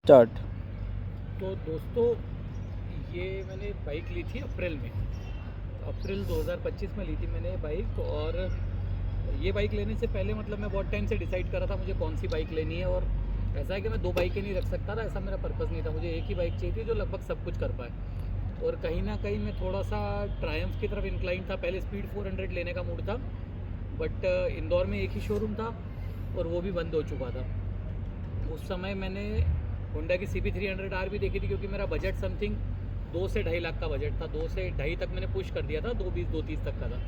Start. तो दोस्तों, ये मैंने बाइक ली थी अप्रैल में। अप्रैल 2025 में ली थी मैंने बाइक। और ये बाइक लेने से पहले मतलब मैं बहुत टाइम से डिसाइड कर रहा था मुझे कौन सी बाइक लेनी है। और ऐसा है कि मैं दो बाइकें नहीं रख सकता था, ऐसा मेरा पर्पज़ नहीं था। मुझे एक ही बाइक चाहिए थी जो लगभग सब कुछ कर पाए। और कहीं ना कहीं मैं थोड़ा सा ट्रायम्फ की तरफ इंक्लाइन था। पहले स्पीड 400 लेने का मूड था, बट इंदौर में एक ही शोरूम था और वो भी बंद हो चुका था। उस समय मैंने होंडा की CB300R भी देखी थी, क्योंकि मेरा बजट समथिंग 2 से 2.5 लाख का बजट था। 2 से 2.5 तक मैंने पुश कर दिया था, 2.20 2.30 तक का था।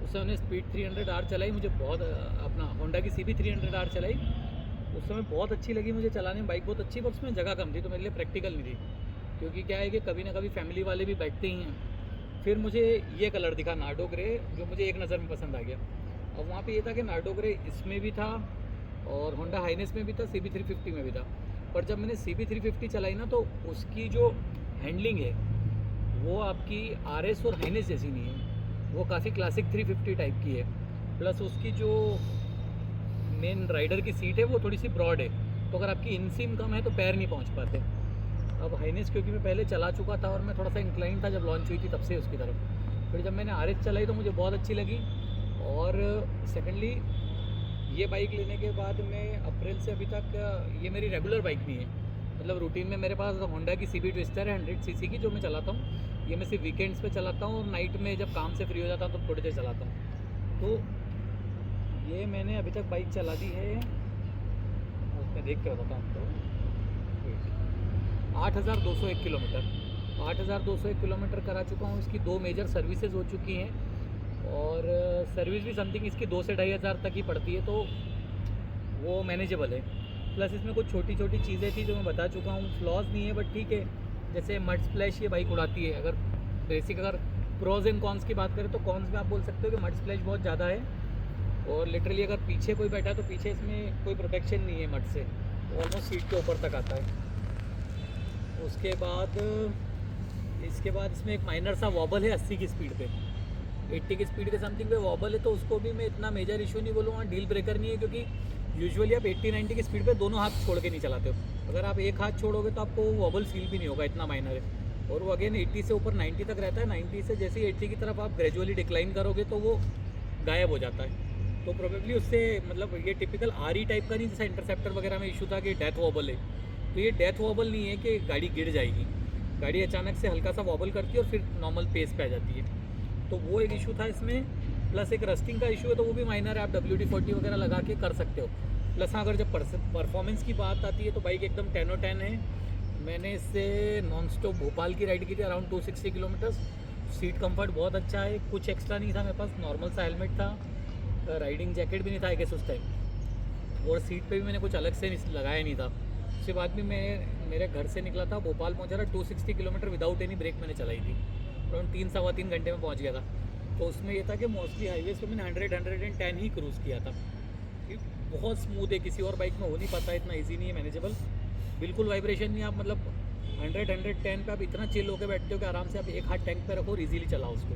उस समय मैंने स्पीड 300R चलाई, मुझे बहुत अपना होंडा की CB300R चलाई। उस समय बहुत अच्छी लगी मुझे चलाने में, बाइक बहुत अच्छी, पर उसमें जगह कम थी तो मेरे लिए प्रैक्टिकल नहीं थी। क्योंकि क्या है कि कभी ना कभी फैमिली वाले भी बैठते ही हैं। फिर मुझे ये कलर दिखा नार्डो ग्रे, जो मुझे एक नज़र में पसंद आ गया। अब वहाँ पे ये था कि नार्डो ग्रे इसमें भी था और होंडा हाइनेस में भी था, CB350 में भी था। पर जब मैंने CB350 चलाई ना, तो उसकी जो हैंडलिंग है वो आपकी RS और हाइनेस जैसी नहीं है। वो काफ़ी क्लासिक 350 टाइप की है। प्लस उसकी जो मेन राइडर की सीट है वो थोड़ी सी ब्रॉड है, तो अगर आपकी इनसीम कम है तो पैर नहीं पहुंच पाते। अब हाइनेस क्योंकि मैं पहले चला चुका था और मैं थोड़ा सा इंक्लाइन था जब लॉन्च हुई थी तब से उसकी तरफ। फिर जब मैंने RS चलाई तो मुझे बहुत अच्छी लगी। और सेकेंडली, ये बाइक लेने के बाद मैं अप्रैल से अभी तक, ये मेरी रेगुलर बाइक नहीं है। मतलब रूटीन में मेरे पास होंडा की CB ट्विस्टर है 100cc की, जो मैं चलाता हूँ। ये मैं सिर्फ वीकेंड्स पे चलाता हूँ और नाइट में जब काम से फ्री हो जाता हूँ तो थोड़ी देर चलाता हूँ। तो ये मैंने अभी तक बाइक चला दी है, उसमें देख के बताता हूँ आपको, 8,201 किलोमीटर। 8,201 किलोमीटर करा चुका हूँ। इसकी 2 मेजर सर्विसेज हो चुकी हैं और सर्विस भी समथिंग इसकी 2 से 2,500 तक ही पड़ती है, तो वो मैनेजेबल है। प्लस इसमें कुछ छोटी छोटी चीज़ें थी जो मैं बता चुका हूँ, फ्लॉज नहीं है बट ठीक है। जैसे मड स्प्लैश ये बाइक उड़ाती है। अगर बेसिक अगर प्रोज एंड कॉन्स की बात करें तो कॉन्स में आप बोल सकते हो कि मड स्प्लैश बहुत ज़्यादा है। और लिटरली अगर पीछे कोई बैठा है तो पीछे इसमें कोई प्रोटेक्शन नहीं है मड से, ऑलमोस्ट सीट के ऊपर तक आता है। उसके बाद इसमें एक माइनर सा वॉबल है 80 की स्पीड पे। 80 की स्पीड के समथिंग पे वॉबल है, तो उसको भी मैं इतना मेजर इशू नहीं बोलूँगा, डील ब्रेकर नहीं है। क्योंकि यूजुअली आप 80-90 की स्पीड पे दोनों हाथ छोड़ के नहीं चलाते हो। अगर आप एक हाथ छोड़ोगे तो आपको वॉबल फील भी नहीं होगा, इतना माइनर है। और वो अगेन 80 से ऊपर 90 तक रहता है। 90 से जैसे ही 80 की तरफ आप ग्रेजुअली डिक्लाइन करोगे तो वो गायब हो जाता है। तो प्रोबेबली उससे मतलब ये टिपिकल RE टाइप का नहीं, जैसा इंटरसेप्टर वगैरह में इशू था कि डेथ वॉबल है। तो ये डेथ वॉबल नहीं है कि गाड़ी गिर जाएगी। गाड़ी अचानक से हल्का सा वॉबल करती है और फिर नॉर्मल पेस पे आ जाती है। तो वो एक इशू था इसमें। प्लस एक रस्टिंग का इशू है, तो वो भी माइनर है, आप WD-40 वगैरह लगा के कर सकते हो। प्लस हाँ, अगर जब परफॉर्मेंस की बात आती है तो बाइक एकदम 10/10 है। मैंने इससे नॉन स्टॉप भोपाल की राइड की थी, अराउंड 260 किलोमीटर्स। सीट कंफर्ट बहुत अच्छा है, कुछ एक्स्ट्रा नहीं था मेरे पास, नॉर्मल सा हेलमेट था, राइडिंग जैकेट भी नहीं था आई गेस उस टाइम। और सीट पे भी मैंने कुछ अलग से लगाया नहीं था। उसके बाद भी मैं मेरे घर से निकला था, भोपाल पहुंचा था, 260 किलोमीटर विदाउट एनी ब्रेक मैंने चलाई थी। अराउंड 3 सवा 3 घंटे में पहुंच गया था। तो उसमें ये था कि मोस्टली हाईवेज़ पे मैंने 100-110 ही क्रूज़ किया था। ये बहुत स्मूथ है, किसी और बाइक में हो नहीं पाता, इतना ईजी नहीं है, मैनेजेबल, बिल्कुल वाइब्रेशन नहीं। आप मतलब 100-110 पे आप इतना चिल होकर बैठते हो कि आराम से आप एक हाथ टैंक पे रखो और ईजीली चलाओ उसको,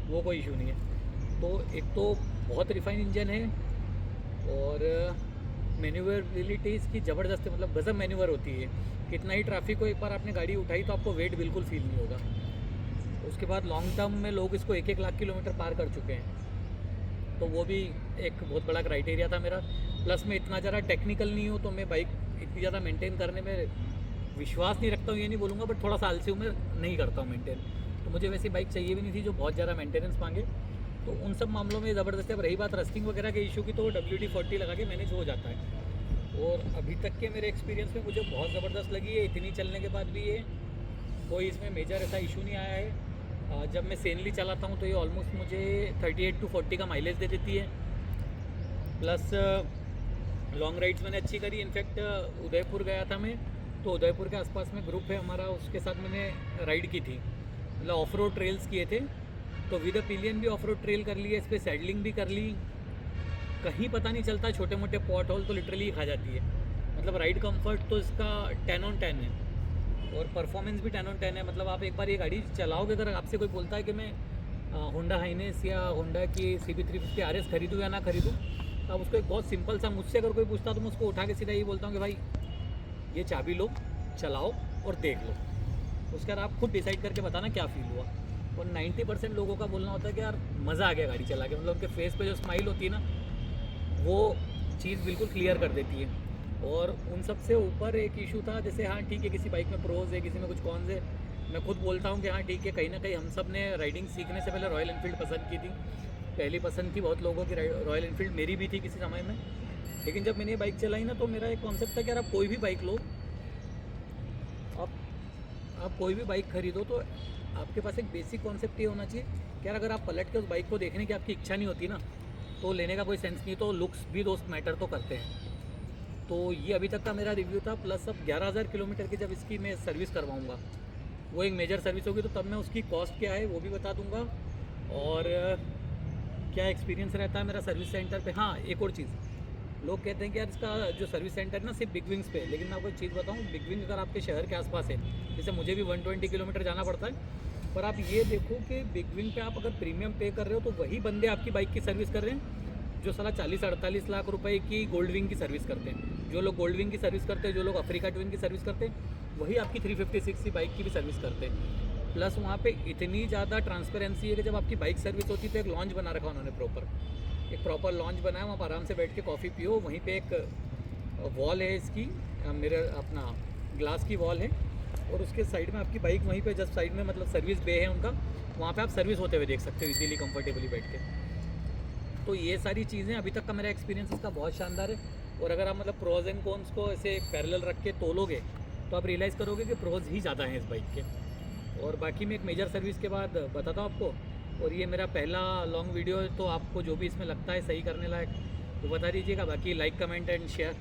वो कोई इशू नहीं है। तो एक तो बहुत रिफाइन इंजन है और मैन्यूवरबिलिटी इसकी ज़बरदस्त है, मतलब गज़ब मैन्यूवर होती है। कितना ही ट्रैफिक हो, एक बार आपने गाड़ी उठाई तो आपको वेट बिल्कुल फील नहीं होगा। उसके बाद लॉन्ग टर्म में लोग इसको 1-1 लाख किलोमीटर पार कर चुके हैं, तो वो भी एक बहुत बड़ा क्राइटेरिया था मेरा। प्लस मैं इतना ज़्यादा टेक्निकल नहीं हूँ, तो मैं बाइक इतनी ज़्यादा मेंटेन करने में विश्वास नहीं रखता हूँ, ये नहीं बोलूँगा, बट थोड़ा सा आलसी हूँ, मैं नहीं करता हूँ मेंटेन। तो मुझे वैसी बाइक चाहिए भी नहीं थी जो बहुत ज़्यादा मेंटेनेंस मांगे। तो उन सब मामलों में ज़बरदस्त है। अब रही बात रस्टिंग वगैरह के इशू की, तो WD-40 लगा के मैनेज हो जाता है। और अभी तक के मेरे एक्सपीरियंस में मुझे बहुत ज़बरदस्त लगी है, इतनी चलने के बाद भी ये कोई इसमें मेजर ऐसा इशू नहीं आया है। जब मैं सेनली चलाता हूँ तो ये ऑलमोस्ट मुझे 38 to 40 का माइलेज दे देती है। प्लस लॉन्ग राइड्स मैंने अच्छी करी। इनफैक्ट उदयपुर गया था मैं, तो उदयपुर के आसपास में ग्रुप है हमारा, उसके साथ मैंने राइड की थी, मतलब ऑफ रोड ट्रेल्स किए थे। तो विद पिलियन भी ऑफ रोड ट्रेल कर ली है, इस पर सैडलिंग भी कर ली। कहीं पता नहीं चलता, छोटे मोटे पॉट होल तो लिटरली खा जाती है। मतलब राइड कंफर्ट तो इसका 10/10 है और परफॉर्मेंस भी 10/10 है। मतलब आप एक बार ये गाड़ी चलाओगे, अगर आपसे कोई बोलता है कि मैं होंडा हाइनेस या होंडा की CB350 RS खरीदूँ या ना खरीदूँ, तो आप उसको एक बहुत सिंपल सा, मुझसे अगर कोई पूछता तो मैं उसको उठा के सीधा ये बोलता हूँ कि भाई ये चाबी लो, चलाओ और देख लो, उसके बाद आप खुद डिसाइड करके बताना क्या फील हुआ। और 90% लोगों का बोलना होता है कि यार मज़ा आ गया गाड़ी चला के, मतलब उनके फेस पे जो स्माइल होती है ना, वो चीज़ बिल्कुल क्लियर कर देती है। और उन सब से ऊपर एक इशू था, जैसे हाँ ठीक है किसी बाइक में प्रोज है, किसी में कुछ कॉन्स है, मैं खुद बोलता हूँ कि हाँ ठीक है, कहीं ना कहीं हम सब ने राइडिंग सीखने से पहले रॉयल एनफील्ड पसंद की थी, पहली पसंद थी बहुत लोगों की रॉयल एनफील्ड, मेरी भी थी किसी समय में। लेकिन जब मैंने ये बाइक चलाई ना, तो मेरा एक कॉन्सेप्ट था कि यार आप कोई भी बाइक लो, आप कोई भी बाइक खरीदो तो आपके पास एक बेसिक कॉन्सेप्ट ये होना चाहिए कि यार अगर आप पलट के उस बाइक को देखने की आपकी इच्छा नहीं होती ना, तो लेने का कोई सेंस नहीं। तो लुक्स भी दोस्त मैटर तो करते हैं। तो ये अभी तक का मेरा रिव्यू था, प्लस अब 11,000 किलोमीटर की जब इसकी मैं सर्विस करवाऊँगा, वो एक मेजर सर्विस होगी, तो तब मैं उसकी कॉस्ट क्या है वो भी बता दूंगा, और क्या एक्सपीरियंस रहता है मेरा सर्विस सेंटर पे। हाँ एक और चीज़, लोग कहते हैं कि यार इसका जो सर्विस सेंटर है ना सिर्फ बिग विंग्स पे, लेकिन मैं आपको एक चीज़ बताऊँ, बिग विंग अगर आपके शहर के आसपास है, जैसे मुझे भी 120 किलोमीटर जाना पड़ता है, पर आप ये देखो कि बिग विंग पे आप अगर प्रीमियम पे कर रहे हो तो वही बंदे आपकी बाइक की सर्विस कर रहे हैं जो साला 40-48 लाख रुपए की गोल्ड विंग की सर्विस करते हैं। जो लोग गोल्ड विंग की सर्विस करते हैं, जो लोग अफ्रीका ट्विन की सर्विस करते हैं, वही आपकी 356 की बाइक की भी सर्विस करते हैं। प्लस वहाँ पे इतनी ज़्यादा ट्रांसपेरेंसी है कि जब आपकी बाइक सर्विस होती है तो एक लॉन्च बना रखा उन्होंने, एक प्रॉपर लॉन्च बनाया, वहाँ पर आराम से बैठ के कॉफ़ी पियो। वहीं पे एक वॉल है इसकी, मेरे अपना ग्लास की वॉल है, और उसके साइड में आपकी बाइक वहीं पे जस्ट साइड में, मतलब सर्विस बे है उनका, वहाँ पे आप सर्विस होते हुए देख सकते हो इजीली कंफर्टेबली बैठ के। तो ये सारी चीज़ें अभी तक का मेरा एक्सपीरियंस इसका बहुत शानदार है। और अगर आप मतलब प्रोज एंड कॉन्स को ऐसे पैरेलल रख के तोलोगे तो आप रियलाइज़ करोगे कि प्रोज ही ज़्यादा हैं इस बाइक के। और बाकी मैं एक मेजर सर्विस के बाद बताता हूँ आपको। और ये मेरा पहला लॉन्ग वीडियो है, तो आपको जो भी इसमें लगता है सही करने लायक तो बता दीजिएगा। बाकी लाइक कमेंट एंड शेयर।